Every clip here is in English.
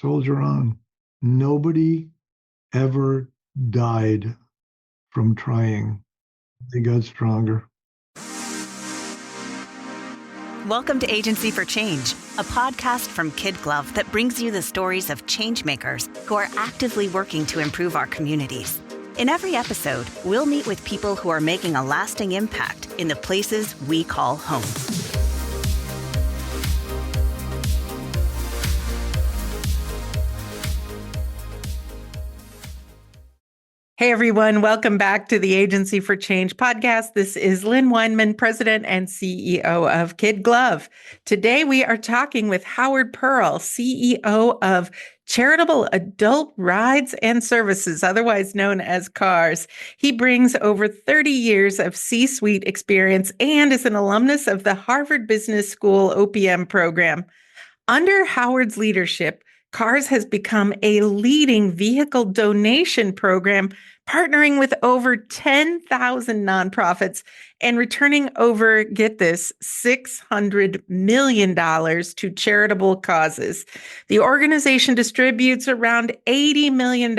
soldier on. Nobody ever died from trying. They got stronger. Welcome to Agency for Change, a podcast from KidGlov that brings you the stories of change makers who are actively working to improve our communities. In every episode, we'll meet with people who are making a lasting impact in the places we call home. Hey, everyone. Welcome back to the Agency for Change podcast. This is Lynn Weinman, President and CEO of KidGlov. Today, we are talking with Howard Pearl, CEO of Charitable Adult Rides and Services, otherwise known as CARS. He brings over 30 years of C-suite experience and is an alumnus of the Harvard Business School OPM program. Under Howard's leadership, CARS has become a leading vehicle donation program, partnering with over 10,000 nonprofits and returning over, get this, $600 million to charitable causes. The organization distributes around $80 million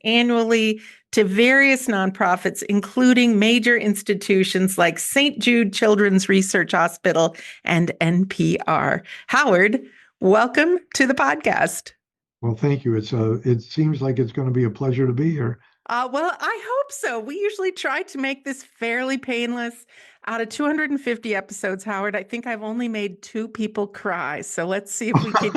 annually to various nonprofits, including major institutions like St. Jude Children's Research Hospital and NPR. Howard, welcome to the podcast. Well, thank you. It seems like it's going to be a pleasure to be here. Well, I hope so. We usually try to make this fairly painless. Out of 250 episodes, Howard, I think I've only made 2 people cry. So let's see if we can.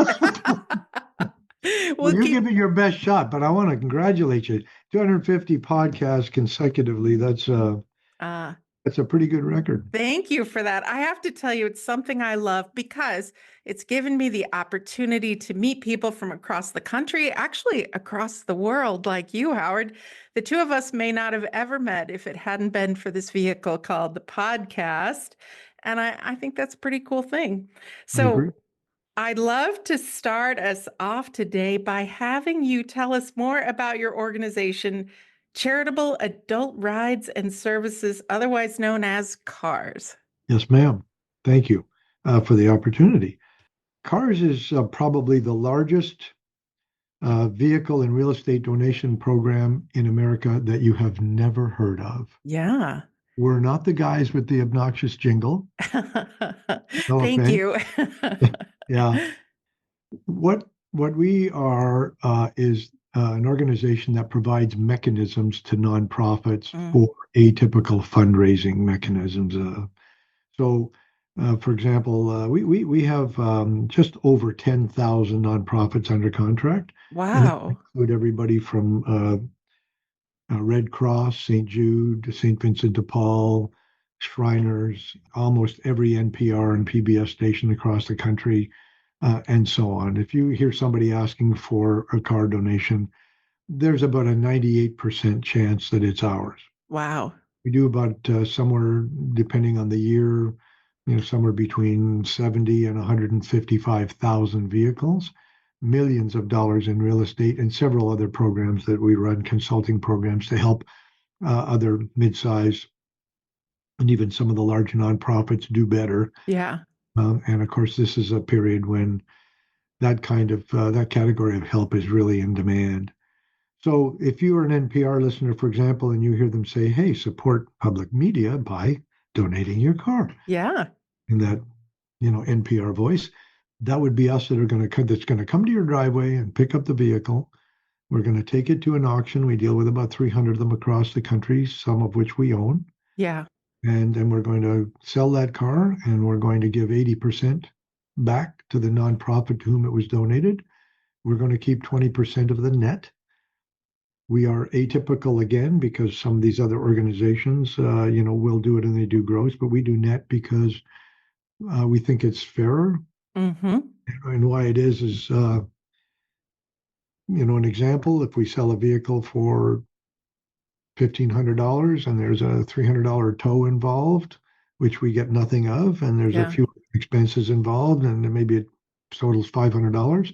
Well, you give it your best shot, but I want to congratulate you. 250 podcasts consecutively. That's a pretty good record. Thank you for that. I have to tell you, it's something I love because it's given me the opportunity to meet people from across the country, actually across the world, like you, Howard. The two of us may not have ever met if it hadn't been for this vehicle called the podcast. And I think that's a pretty cool thing. So I'd love to start us off today by having you tell us more about your organization, Charitable Adult Rides and Services, otherwise known as CARS. Yes, ma'am. Thank you for the opportunity. CARS is probably the largest vehicle and real estate donation program in America that you have never heard of. Yeah. We're not the guys with the obnoxious jingle. No Thank you. Yeah. What we are is an organization that provides mechanisms to nonprofits for atypical fundraising mechanisms. For example, we have just over 10,000 nonprofits under contract. Wow. And include everybody from Red Cross, St. Jude, St. Vincent de Paul, Shriners, almost every NPR and PBS station across the country, and so on. If you hear somebody asking for a car donation, there's about a 98% chance that it's ours. Wow. We do about somewhere, depending on the year, somewhere between 70 and 155,000 vehicles, millions of dollars in real estate, and several other programs that we run, consulting programs to help other mid-size and even some of the large nonprofits do better. Yeah. And of course, this is a period when that category of help is really in demand. So if you are an NPR listener, for example, and you hear them say, hey, support public media by donating your car. Yeah. In that, NPR voice, that would be us that's going to come to your driveway and pick up the vehicle. We're going to take it to an auction. We deal with about 300 of them across the country, some of which we own. Yeah. And then we're going to sell that car, and we're going to give 80% back to the nonprofit to whom it was donated. We're going to keep 20% of the net. We are atypical again because some of these other organizations, will do it and they do gross, but we do net because we think it's fairer. Mm-hmm. And why it is, an example, if we sell a vehicle for $1,500 and there's a $300 tow involved, which we get nothing of, and there's a few expenses involved, and then maybe it totals $500,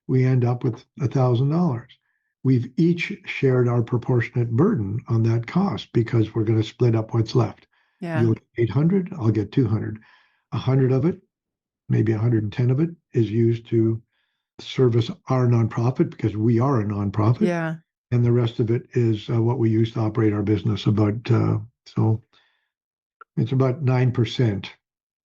we end up with $1,000. We've each shared our proportionate burden on that cost because we're going to split up what's left. Yeah. You'll get 800, I'll get 200. 100 of it, maybe 110 of it is used to service our nonprofit because we are a nonprofit, Yeah. and the rest of it is what we use to operate our business. So it's about 9%.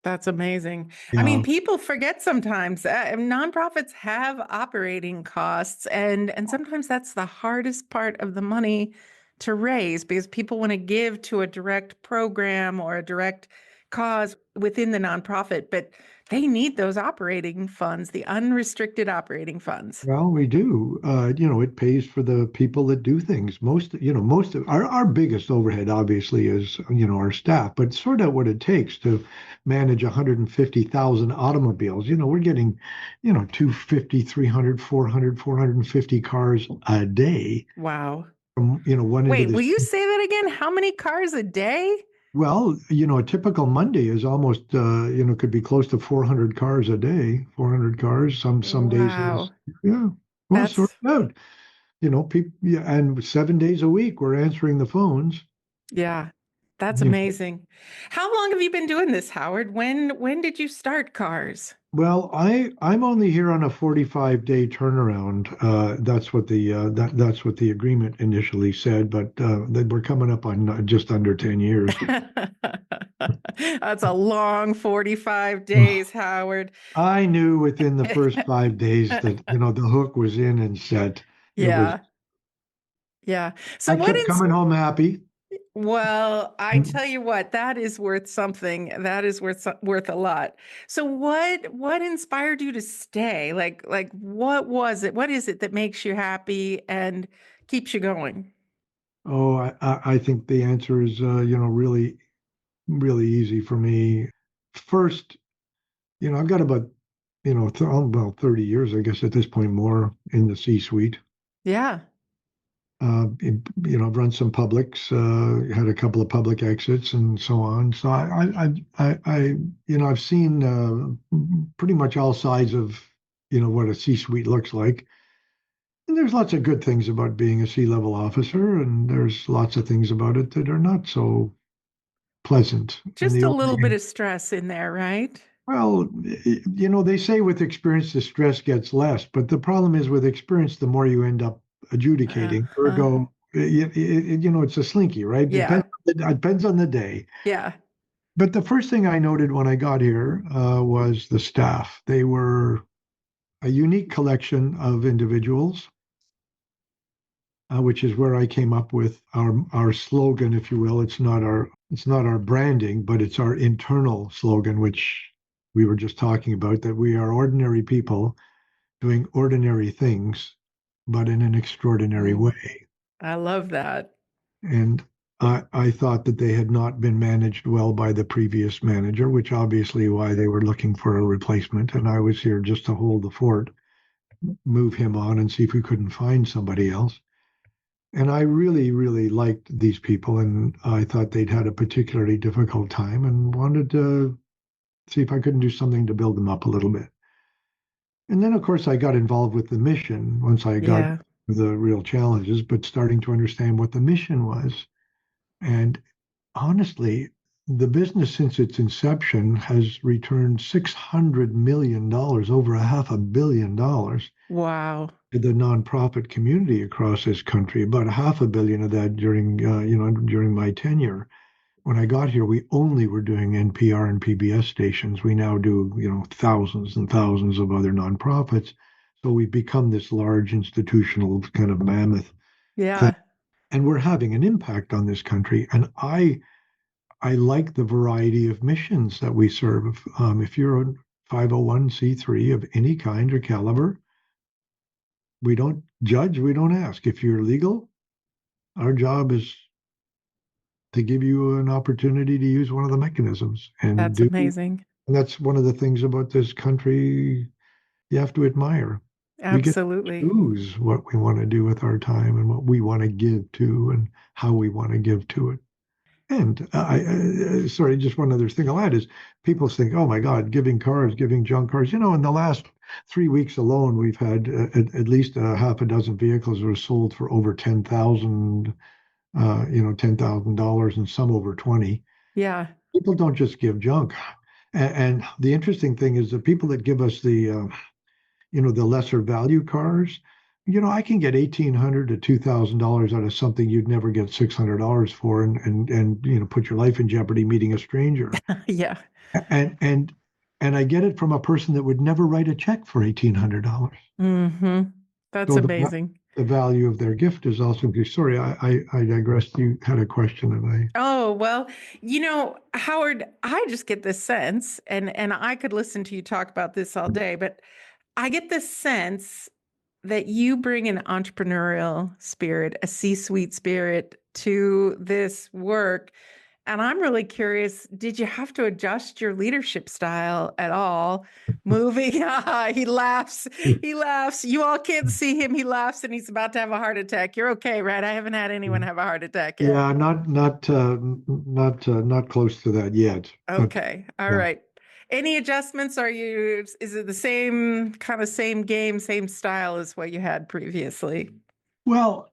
That's amazing. I mean, Yeah. people forget sometimes nonprofits have operating costs, and sometimes that's the hardest part of the money to raise because people want to give to a direct program or a direct cause within the nonprofit, but they need those operating funds, the unrestricted operating funds. Well, we do. It pays for the people that do things. Most of our biggest overhead obviously is, our staff, but sort of what it takes to manage 150,000 automobiles. We're getting, 250, 300, 400, 450 cars a day Wow. from, one end of Wait, will this. you say that again? How many cars a day? Well, a typical Monday is almost, could be close to 400 cars a day, 400 cars. Some days is, Wow. yeah. Well, sort That's it out. People, yeah, and 7 days a week we're answering the phones. Yeah, that's You know, amazing. How long have you been doing this, Howard? When did you start cars? well, I'm only here on a 45-day turnaround. That's what the agreement initially said, but we're coming up on just under 10 years. That's a long 45 days, Howard. I knew within the first 5 days that the hook was in and set. It was. Yeah, yeah. So I what kept ins coming home happy. well, I tell you what, that is worth something. That is worth a lot. So what inspired you to stay? Like what was it? What is it that makes you happy and keeps you going? Oh, I think the answer is really really easy for me. First, I've got about, about 30 years, I guess, at this point, more in the C-suite. Yeah. I've run some publics, had a couple of public exits and so on. So I've seen pretty much all sides of, what a C-suite looks like. And there's lots of good things about being a C-level officer, and there's lots of things about it that are not so pleasant. And Just the a older little bit you of stress in there, right? Well, they say with experience, the stress gets less, but the problem is with experience, the more you end up adjudicating. Uh, Ergo, it's a slinky, right? yeah. Depends on the day. Yeah. But the first thing I noted when I got here was the staff. They were a unique collection of individuals, which is where I came up with our slogan, if you will. It's not our branding, but it's our internal slogan, which we were just talking about, that we are ordinary people doing ordinary things, but in an extraordinary Mm, way. I love that. And I thought that they had not been managed well by the previous manager, which obviously why they were looking for a replacement. And I was here just to hold the fort, move him on, and see if we couldn't find somebody else. And I really, really liked these people, and I thought they'd had a particularly difficult time and wanted to see if I couldn't do something to build them up a little bit. And then, of course, I got involved with the mission once I got Yeah. the real challenges, but starting to understand what the mission was. And honestly, the business since its inception has returned $600 million, over a $500 million Wow. to the nonprofit community across this country. About $500 million of that during my tenure. When I got here, we only were doing NPR and PBS stations. We now do, thousands and thousands of other nonprofits. So we've become this large institutional kind of mammoth thing, Yeah. and we're having an impact on this country. And I like the variety of missions that we serve. If you're a 501c3 of any kind or caliber, we don't judge, we don't ask. If you're legal, our job is to give you an opportunity to use one of the mechanisms and That's do. amazing. And that's one of the things about this country you have to admire. We get to Absolutely. choose what we want to do with our time and what we want to give to and how we want to give to it. And sorry, just one other thing I'll add is people think, oh my God, giving cars, giving junk cars. In the last 3 weeks alone, we've had at least a half a dozen vehicles that were sold for over 10,000, $10,000, and some over 20. Yeah. People don't just give junk. And the interesting thing is the people that give us the the lesser value cars. I can get $1,800 to $2,000 out of something you'd never get $600 for, and put your life in jeopardy meeting a stranger. Yeah. And and I get it from a person that would never write a check for $1,800. Mm-hmm. That's So amazing. the value of their gift is also. Sorry, I digressed. You had a question, and I. Oh, well, Howard, I just get this sense, and I could listen to you talk about this all day, but I get this sense that you bring an entrepreneurial spirit, a C-suite spirit to this work. And I'm really curious, did you have to adjust your leadership style at all? Moving, he laughs. He laughs. You all can't see him. He laughs and he's about to have a heart attack. You're okay, right? I haven't had anyone have a heart attack yet. Yeah, not close to that yet. But Okay. All yeah. right. Any adjustments? Is it the same kind of same game, same style as what you had previously? Well,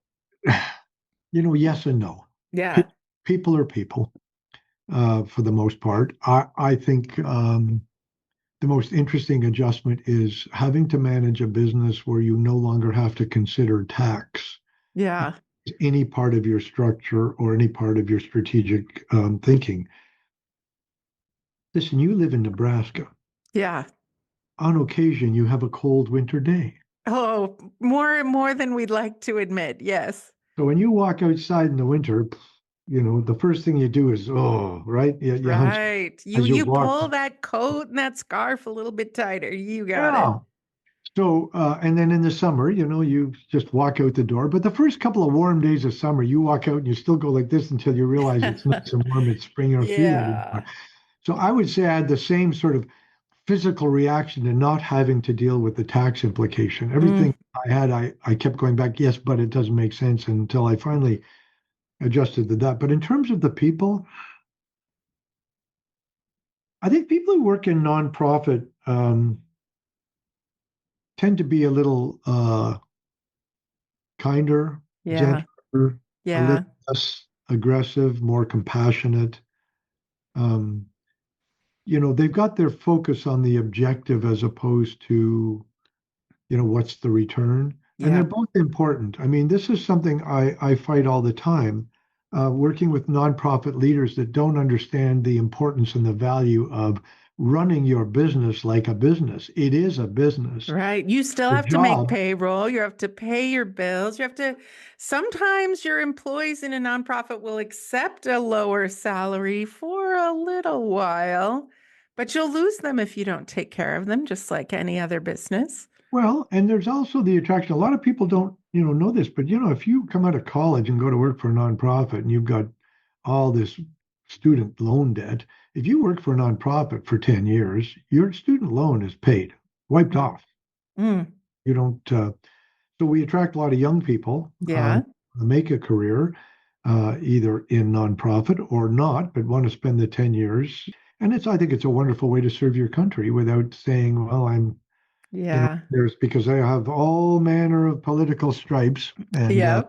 yes and no. Pe- Yeah. People are people, for the most part. I think the most interesting adjustment is having to manage a business where you no longer have to consider tax Yeah. as any part of your structure or any part of your strategic thinking. Listen, you live in Nebraska. Yeah. On occasion, you have a cold winter day. Oh, more than we'd like to admit. Yes. So when you walk outside in the winter, the first thing you do is, oh, right? You hunch Right. You as you you walk. pull that coat and that scarf a little bit tighter. You got it. Yeah. So, and then in the summer, you just walk out the door. But the first couple of warm days of summer, you walk out and you still go like this until you realize it's nice and warm. It's spring. You don't feel that anymore. Yeah. So I would say I had the same sort of physical reaction to not having to deal with the tax implication. Mm, Everything I had, I kept going back, yes, but it doesn't make sense until I finally adjusted to that. But in terms of the people, I think people who work in nonprofit tend to be a little kinder, yeah. gentler, a Yeah. little less aggressive, more compassionate. Um, they've got their focus on the objective as opposed to, what's the return? And they're Yeah. both important. I mean, this is something I fight all the time, working with nonprofit leaders that don't understand the importance and the value of running your business like a business. It is a business. Right. You still Your have to make job. payroll. You have to pay your bills. You have to, sometimes your employees in a nonprofit will accept a lower salary for a little while, but you'll lose them if you don't take care of them, just like any other business. Well, and there's also the attraction. A lot of people don't, know this, but if you come out of college and go to work for a nonprofit and you've got all this student loan debt, if you work for a nonprofit for 10 years, your student loan is paid, wiped Mm. off. Mm. You don't, so we attract a lot of young people Yeah. to make a career, either in nonprofit or not, but want to spend the 10 years. And I think it's a wonderful way to serve your country without saying, well, Yeah. there's because I have all manner of political stripes, and Yeah.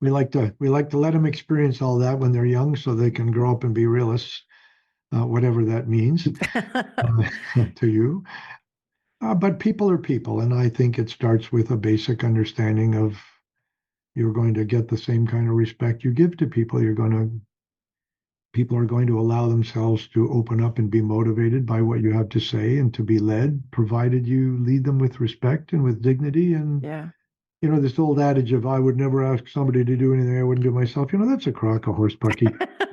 we like to let them experience all that when they're young, so they can grow up and be realists, whatever that means to you. But people are people, and I think it starts with a basic understanding of you're going to get the same kind of respect you give to people. People are going to allow themselves to open up and be motivated by what you have to say and to be led, provided you lead them with respect and with dignity. And, Yeah. this old adage of I would never ask somebody to do anything I wouldn't do myself, that's a crock of horse bucky.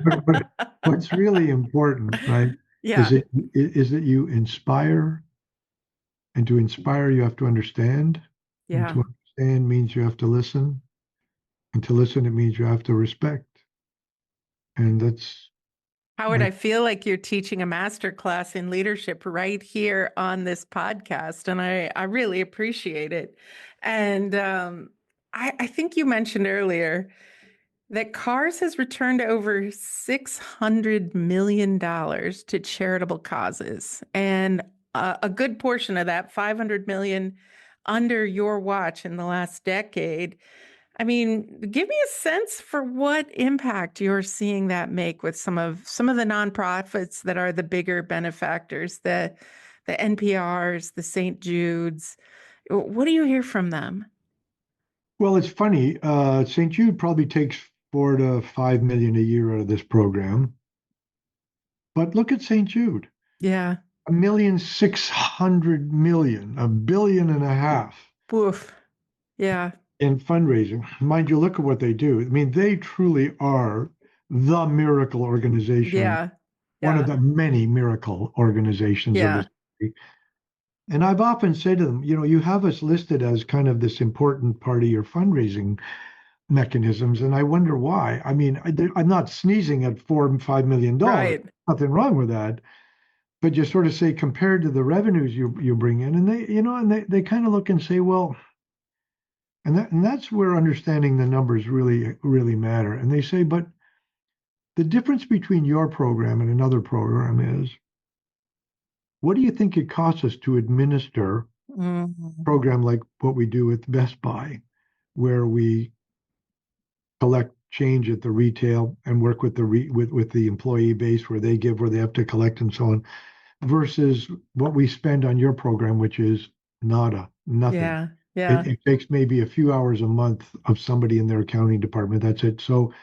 But what's really important, right, is Yeah. that you inspire, and to inspire, you have to understand. And Yeah. to understand means you have to listen. And to listen, it means you have to respect. And that's, Howard, I, I feel like you're teaching a master class in leadership right here on this podcast, and I really appreciate it. And I think you mentioned earlier that Cars has returned over $600 million to charitable causes, and a good portion of that, 500 million, under your watch in the last decade. I mean, give me a sense for what impact you're seeing that make with some of the nonprofits that are the bigger benefactors, the NPRs, the St. Jude's. What do you hear from them? Well, it's funny. St. Jude probably takes 4 to 5 million a year out of this program. But look at St. Jude. Yeah. 1,600,000,000, 1.5 billion Woof. Yeah. in fundraising. Mind you, look at what they do. I mean, they truly are the miracle organization, Yeah. one of Yeah. the many miracle organizations of Yeah. this country. And I've often said to them, you have us listed as kind of this important part of your fundraising mechanisms, and I wonder why. I mean, I'm not sneezing at $4 and $5 million. Right. Nothing wrong with that. But you sort of say compared to the revenues you bring in, and they kind of look and say, well, and that's where understanding the numbers really matter. And they say, but the difference between your program and another program is, what do you think it costs us to administer a Mhm. program like what we do with Best Buy, where we collect change at the retail and work with the employee base where they give, where they have to collect and so on, versus what we spend on your program, which is nothing. Yeah. It, Yeah. it takes maybe a few hours a month of somebody in their accounting department. That's it. So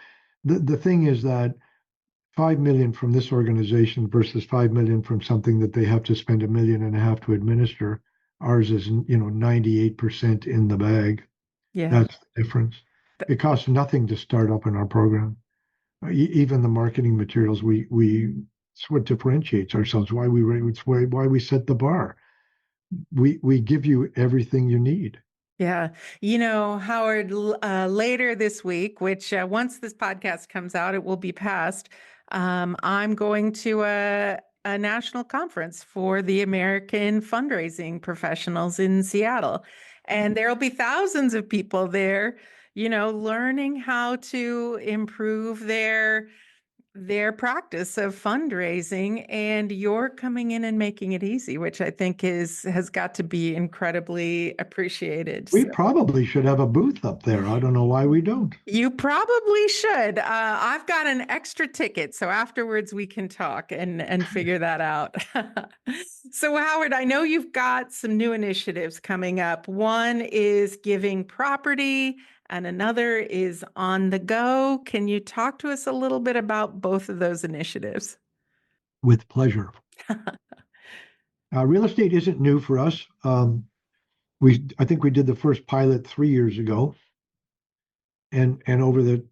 the thing is that 5 million from this organization versus 5 million from something that they have to spend 1.5 million to administer. Ours is 98% in the bag. Yeah. That's the difference. It costs nothing to start up in our program. Even the marketing materials, it's what differentiates ourselves. Why we set the bar. We give you everything you need. Yeah. Howard, later this week, which once this podcast comes out, it will be passed. I'm going to a national conference for the American fundraising professionals in Seattle. And there'll be thousands of people there, learning how to improve their practice of fundraising, and you're coming in and making it easy, which I think has got to be incredibly appreciated. We So probably should have a booth up there. I don't know why we don't. you probably should. I've got an extra ticket, so afterwards we can talk and figure that out. So Howard, I know you've got some new initiatives coming up. One is giving property and another is on the go. Can you talk to us a little bit about both of those initiatives? With pleasure. Real estate isn't new for us. I think we did the first pilot 3 years ago, and over the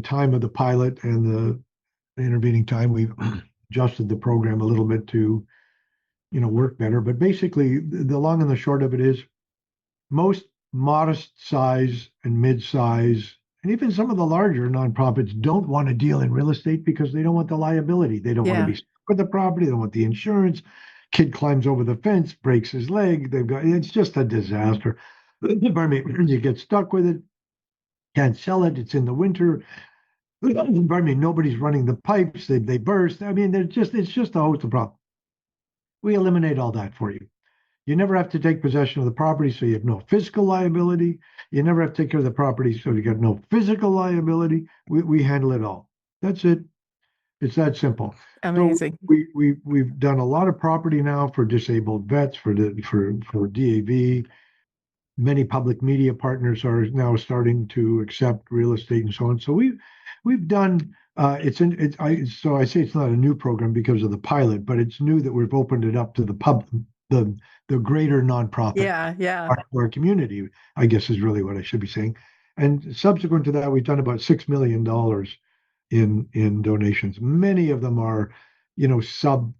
time of the pilot and the intervening time, we've adjusted the program a little bit to work better. But basically, the long and the short of it is, most modest size and mid-size, and even some of the larger nonprofits don't want to deal in real estate because they don't want the liability. They don't want to Yeah. be stuck with the property. They don't want the insurance. Kid climbs over the fence, breaks his leg. It's just a disaster. Pardon me. You get stuck with it. Can't sell it. It's in the winter. Pardon me. Nobody's running the pipes. They burst. I mean, it's just a host of problems. We eliminate all that for you. You never have to take possession of the property, so you have no fiscal liability. You never have to take care of the property, so you got no physical liability. We handle it all. That's it. It's that simple. So Amazing. we've done a lot of property now for disabled vets, for DAV. Many public media partners are now starting to accept real estate and so on. So we've done. So I say it's not a new program because of the pilot, but it's new that we've opened it up to the greater nonprofit Yeah, yeah. part of our community, I guess is really what I should be saying. And subsequent to that, we've done about $6 million in donations. Many of them are, sub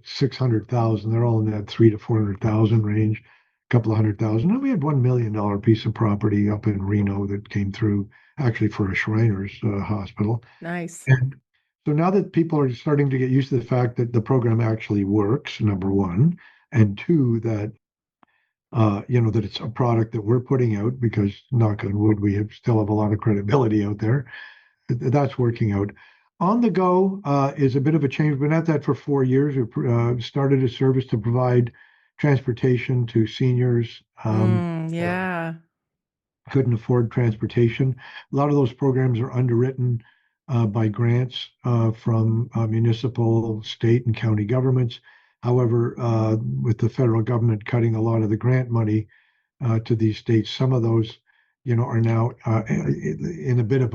600,000. They're all in that 300,000 to 400,000 range, a couple of 100,000. And we had $1 million piece of property up in Reno that came through, actually for a Shriners hospital. Nice. And so now that people are starting to get used to the fact that the program actually works, number one, and two, that it's a product that we're putting out, because knock on wood, still have a lot of credibility out there. That's working out. On the go is a bit of a change. We've been at that for 4 years. We started a service to provide transportation to seniors. Yeah. Couldn't afford transportation. A lot of those programs are underwritten by grants from municipal, state, and county governments. However, with the federal government cutting a lot of the grant money to these states, some of those, are now in a bit of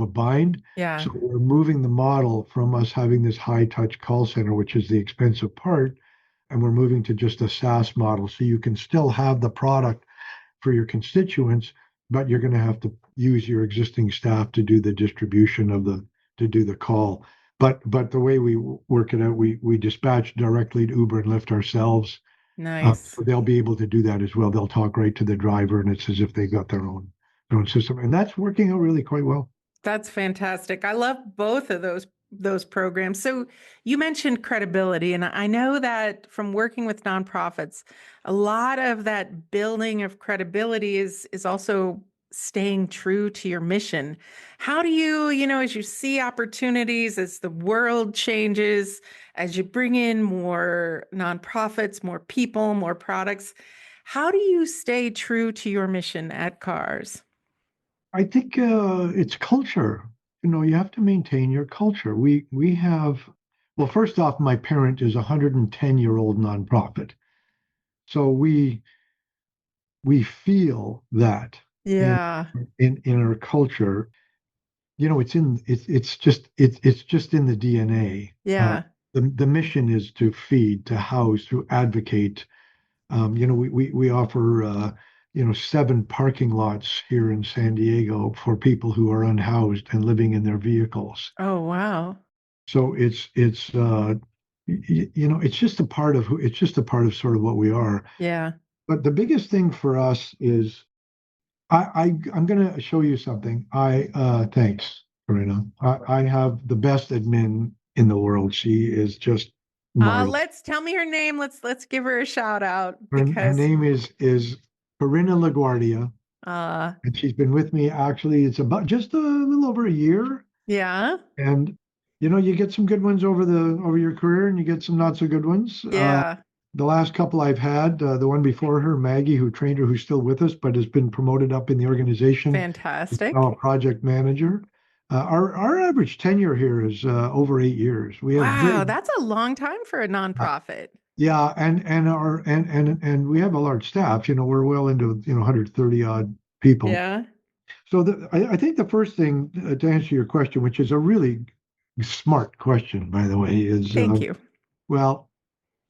a bind. Yeah. So we're moving the model from us having this high touch call center, which is the expensive part, and we're moving to just a SaaS model. So you can still have the product for your constituents, but you're going to have to use your existing staff to do the distribution to do the call. But the way we work it out, we dispatch directly to Uber and Lyft ourselves. Nice. So they'll be able to do that as well. They'll talk right to the driver, and it's as if they got their own system, and that's working out really quite well. That's fantastic. I love both of those programs. So you mentioned credibility, and I know that from working with nonprofits, a lot of that building of credibility is also staying true to your mission. How do you, as you see opportunities, as the world changes, as you bring in more nonprofits, more people, more products, how do you stay true to your mission at CARS? I think it's culture. You have to maintain your culture. We have, well, first off, my parent is a 110-year-old nonprofit, so we feel that in Yeah. in our culture. It's just in the DNA. Yeah. The mission is to feed, to house, to advocate. We offer 7 parking lots here in San Diego for people who are unhoused and living in their vehicles. Oh, wow. So it's just a part of it's just a part of sort of what we are. Yeah. But the biggest thing for us is I'm going to show you something. Thanks, Karina. I have the best admin in the world. She is just marvelous. Let's tell me her name. Let's give her a shout out Her because name is Karina LaGuardia, uh and she's been with me. Actually, it's about just a little over a year. yeah. And you get some good ones over your career, and you get some not so good ones. Yeah. The last couple I've had, the one before her, Maggie, who trained her, who's still with us, but has been promoted up in the organization, is now Fantastic. a project manager. Our average tenure here is over 8 years. We have Wow, that's a long time for a uh, nonprofit. yeah, and we have a large staff. We're well into 130 odd people. Yeah. So I think the first thing to answer your question, which is a really smart question, by the way, is Thank you. well,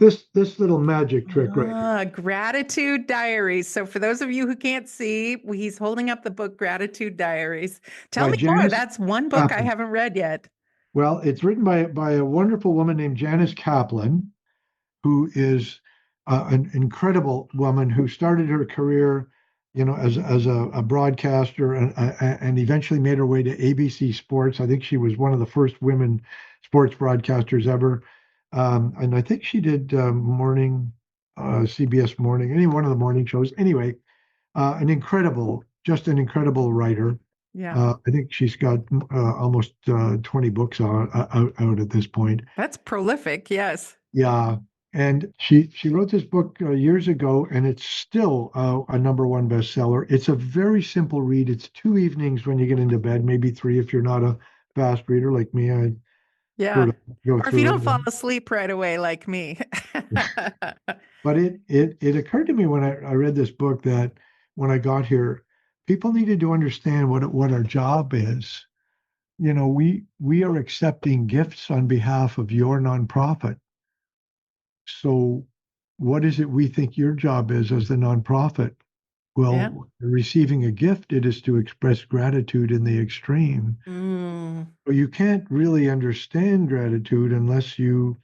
this little magic trick right here Gratitude Diaries. So for those of you who can't see, he's holding up the book Gratitude Diaries. Tell by me more. Janice That's one book I Kaplan. haven't read yet. Well, it's written by a wonderful woman named Janice Kaplan, who is an incredible woman who started her career, as a broadcaster and eventually made her way to ABC Sports. I think she was one of the first women sports broadcasters ever. And I think she did morning, CBS Morning, any one of the morning shows. Anyway, just an incredible writer. Yeah. I think she's got almost 20 books out at this point. That's prolific. Yes. Yeah, and she wrote this book years ago, and it's still a number one bestseller. It's a very simple read. It's 2 evenings when you get into bed, maybe 3 if you're not a fast reader like me. I Yeah. sort of go Or if you through don't it. fall asleep right away like me. But it occurred to me when I read this book that when I got here, people needed to understand what our job is. We are accepting gifts on behalf of your nonprofit. So, what is it we think your job is as the nonprofit? Yeah. Well, receiving a gift, it is to express gratitude in the extreme. Mm, But you can't really understand gratitude unless you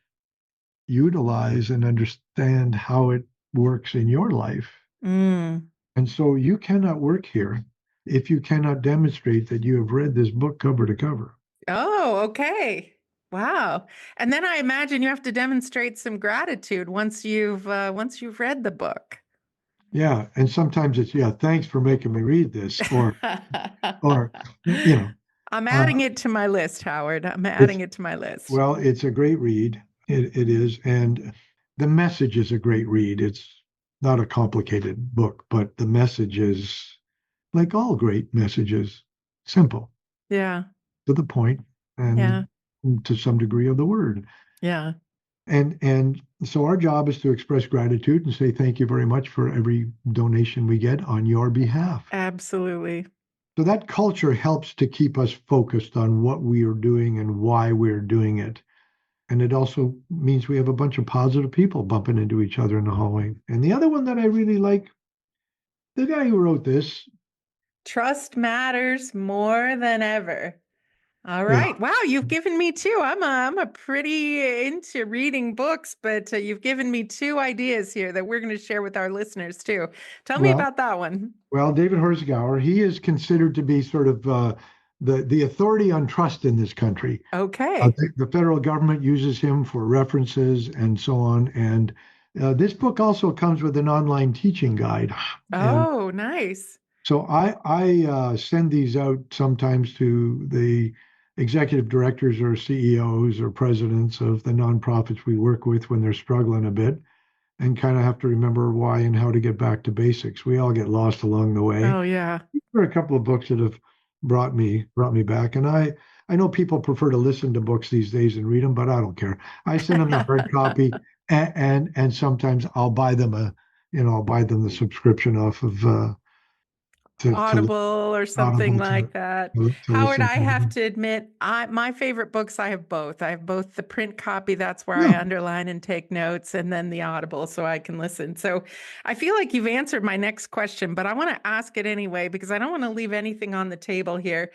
utilize and understand how it works in your life. mm. And so you cannot work here if you cannot demonstrate that you have read this book cover to cover. Oh, okay. Wow. And then I imagine you have to demonstrate some gratitude once you've read the book. Yeah, and sometimes it's thanks for making me read this, or you know, I'm uh, adding it to my list, Howard. I'm it's adding it to my list. well, it's a great read. It is, and the message is a great read. It's not a complicated book, but the message is like all great messages, simple, Yeah. to the point, Yeah. and to some degree of the word. Yeah. And so our job is to express gratitude and say thank you very much for every donation we get on your behalf. Absolutely. So that culture helps to keep us focused on what we are doing and why we're doing it. And it also means we have a bunch of positive people bumping into each other in the hallway. And the other one that I really like, the guy who wrote this, Trust matters more than ever. All yeah, right. Wow, you've given me two. I'm a pretty into reading books, but you've given me two ideas here that we're going to share with our listeners too. Tell me well, about that one. well, David Horsgauer, he is considered to be sort of the authority on trust in this country. Okay. The federal government uses him for references and so on. And this book also comes with an online teaching guide. And Oh, nice. so I send these out sometimes to the executive directors or CEOs or presidents of the nonprofits we work with when they're struggling a bit and kind of have to remember why and how to get back to basics. We all get lost along the way. Oh, yeah. There are a couple of books that have brought me back, and I know people prefer to listen to books these days and read them, but I don't care. I send them the hard copy, and sometimes I'll buy them I'll buy them the subscription off of to Audible or something Audible like that. to Howard, listen I to have them. to admit, my favorite books, I have both. I have both the print copy, that's where I Yeah, underline and take notes, and then the Audible so I can listen. So I feel like you've answered my next question, but I want to ask it anyway because I don't want to leave anything on the table here.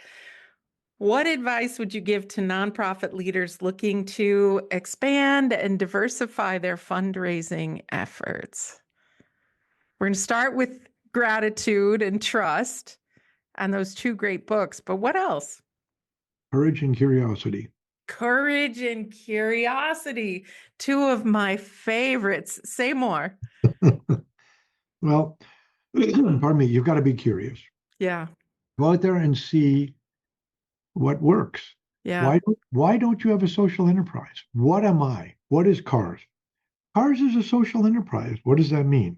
What advice would you give to nonprofit leaders looking to expand and diversify their fundraising efforts? We're going to start with gratitude and trust and those two great books, but what else? courage and curiosity. Courage and curiosity, two of my favorites. Say more. Well, pardon me. You've got to be curious. Yeah, Go out there and see what works. yeah. Why don't you have a social enterprise? What am I? What is Cars? Cars is a social enterprise. What does that mean?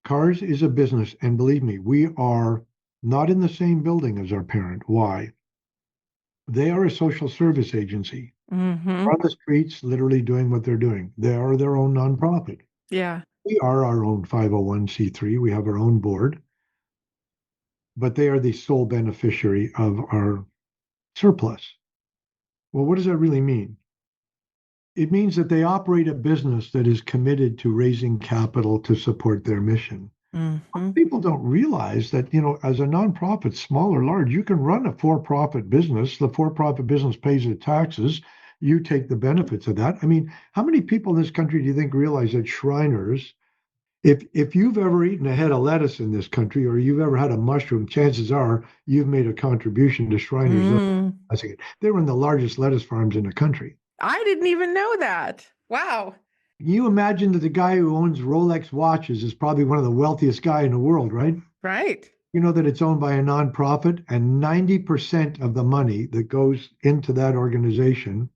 Cars is a business, and believe me, we are not in the same building as our parent. Why? They are a social service agency. Mm-hmm. On the streets, literally doing what they're doing. They are their own nonprofit. Yeah. We are our own 501c3. We have our own board, but they are the sole beneficiary of our surplus. Well, what does that really mean? It means that they operate a business that is committed to raising capital to support their mission. Mm-hmm. People don't realize that, as a nonprofit, small or large, you can run a for-profit business. The for-profit business pays the taxes. You take the benefits of that. I mean, how many people in this country do you think realize that Shriners, if you've ever eaten a head of lettuce in this country or you've ever had a mushroom, chances are you've made a contribution to Shriners. Mm. They were in the largest lettuce farms in the country. I didn't even know that. Wow. Can you imagine that the guy who owns Rolex watches is probably one of the wealthiest guy in the world, right? Right. You know that it's owned by a nonprofit, and 90% of the money that goes into that organization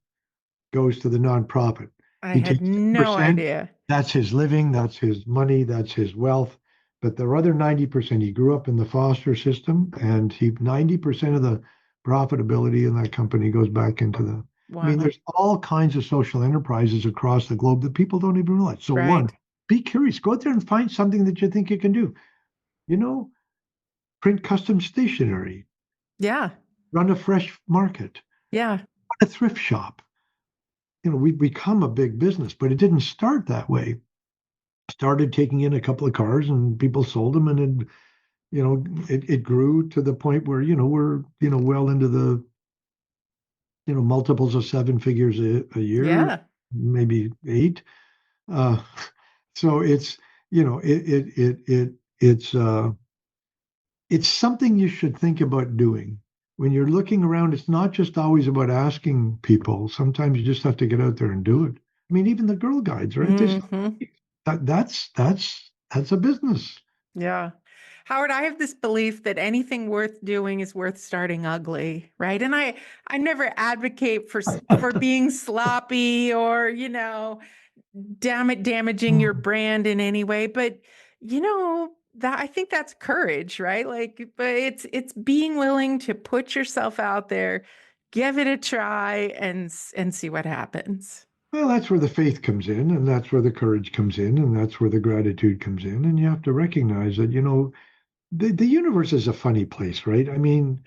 goes to the nonprofit. I He had takes no 10%, idea. that's his living, that's his money, that's his wealth. But the other 90%, he grew up in the foster system, and 90% of the profitability in that company goes back into the. I mean, Wow. there's all kinds of social enterprises across the globe that people don't even realize. So, one, Right. be curious, go out there and find something that you think you can do. You know, print custom stationery, Yeah. run a fresh market, Yeah. run a thrift shop. We've become a big business, but it didn't start that way. Started taking in a couple of cars and people sold them, and it grew to the point where we're well into the multiples of seven figures a year, Yeah. maybe eight. Uh, so it's you know it's something you should think about doing. When you're looking around, it's not just always about asking people. Sometimes you just have to get out there and do it. I mean, even the Girl Guides, right? Mm-hmm. That's a business. Yeah. Howard, I have this belief that anything worth doing is worth starting ugly, right? And I never advocate for being sloppy or, damaging your brand in any way, but that I think that's courage, right? Like, but it's being willing to put yourself out there, give it a try and see what happens. Well, that's where the faith comes in, and that's where the courage comes in, and that's where the gratitude comes in. And you have to recognize that, the universe is a funny place, right? I mean,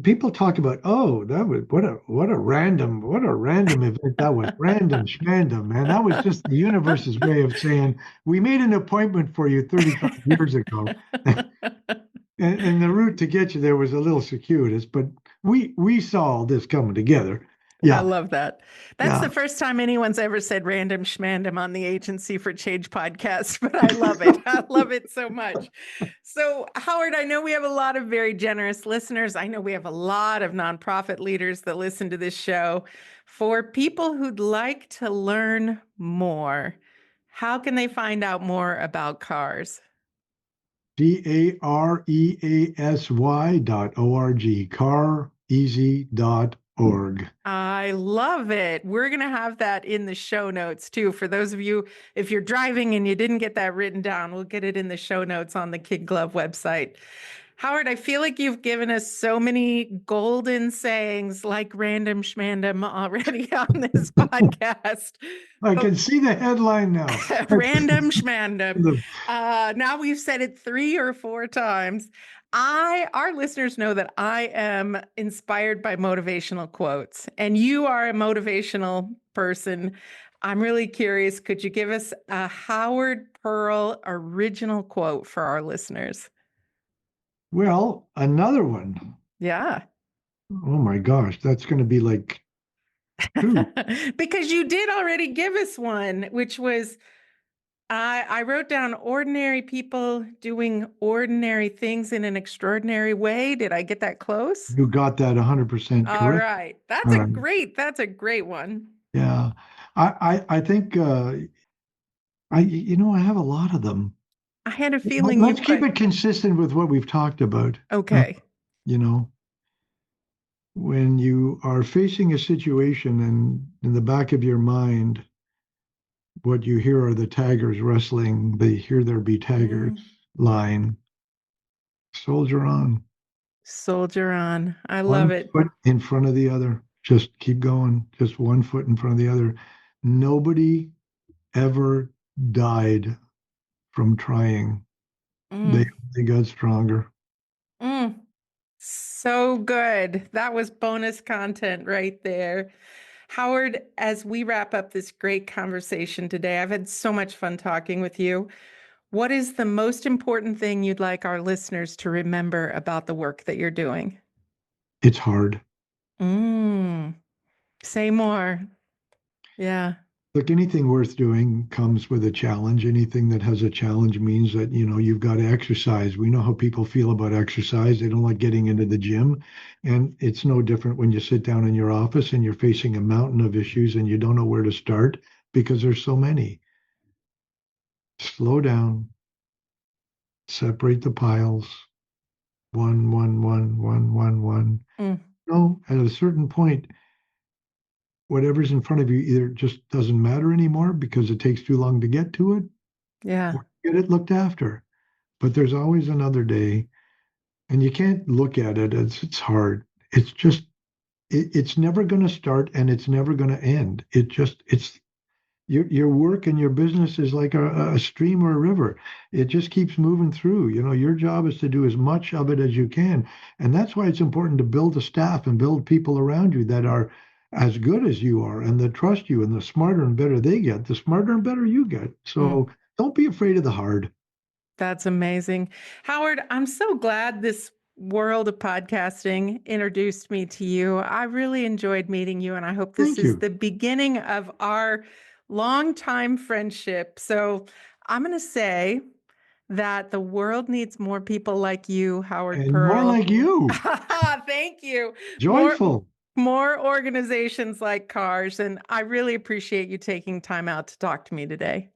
people talk about, oh, that was what a random event that was. Random schmandom, man. That was just the universe's way of saying we made an appointment for you 35 years ago. And the route to get you there was a little circuitous, but we saw all this coming together. I Yeah, love that. That's yeah. the first time anyone's ever said random schmandom on the Agency for Change podcast, but I love it. I love it so much. So, Howard, I know we have a lot of very generous listeners. I know we have a lot of nonprofit leaders that listen to this show. For people who'd like to learn more, how can they find out more about CARS? CAREASY.org, careasy.org. I love it. We're going to have that in the show notes too. For those of you, if you're driving and you didn't get that written down, we'll get it in the show notes on the KidGlov website. Howard, I feel like you've given us so many golden sayings like random schmandom already on this podcast. I can see the headline now. Random schmandom. Now we've said it 3 or 4 times. Our listeners know that I am inspired by motivational quotes, and you are a motivational person. I'm really curious. Could you give us a Howard Pearl original quote for our listeners? Well, another one. Yeah. Oh my gosh, that's going to be like two. Because you did already give us one, which was I wrote down ordinary people doing ordinary things in an extraordinary way. Did I get that close? You got that 100% All correct. right. That's All a right. great one. Yeah. I think I have a lot of them. I had a feeling Let's you keep would. it consistent with what we've talked about. Okay. You know, when you are facing a situation and in the back of your mind, what you hear are the taggers wrestling, they hear there be taggers line. Soldier on. Soldier on. I love One it. foot in front of the other. Just keep going. Just one foot in front of the other. Nobody ever died from trying. They got stronger. So good. That was bonus content right there. Howard, as we wrap up this great conversation today, I've had so much fun talking with you. What is the most important thing you'd like our listeners to remember about the work that you're doing? It's hard. Say more. Yeah. Look, anything worth doing comes with a challenge. Anything that has a challenge means that, you've got to exercise. We know how people feel about exercise. They don't like getting into the gym. And it's no different when you sit down in your office and you're facing a mountain of issues and you don't know where to start because there's so many. Slow down, separate the piles. One, one, one, one, one, one. No, at a certain point, whatever's in front of you either just doesn't matter anymore because it takes too long to get to it, Yeah. or get it looked after. But there's always another day, and you can't look at it as it's hard. It's just it's never going to start and it's never going to end. It's your work and your business is like a stream or a river. It just keeps moving through. Your job is to do as much of it as you can. And that's why it's important to build a staff and build people around you that are as good as you are and that trust you. And the smarter and better they get, the smarter and better you get. So don't be afraid of the hard. That's amazing. Howard, I'm so glad this world of podcasting introduced me to you. I really enjoyed meeting you, and I hope this Thank is you. the beginning of our long-time friendship. So I'm going to say that the world needs more people like you, Howard And more Pearl. like you. Thank you. Joyful. More organizations like CARS, and I really appreciate you taking time out to talk to me today.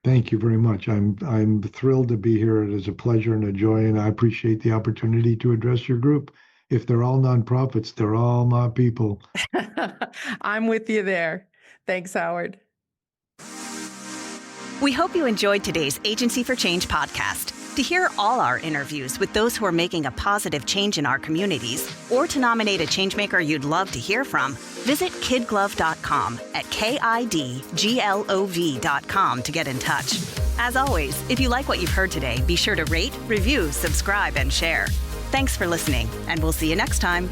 Thank you very much. I'm thrilled to be here. It is a pleasure and a joy, and I appreciate the opportunity to address your group. If they're all nonprofits, they're all my people. I'm with you there. Thanks, Howard. We hope you enjoyed today's Agency for Change podcast. To hear all our interviews with those who are making a positive change in our communities, or to nominate a changemaker you'd love to hear from, visit KidGlov.com at KIDGLOV.com to get in touch. As always, if you like what you've heard today, be sure to rate, review, subscribe, and share. Thanks for listening, and we'll see you next time.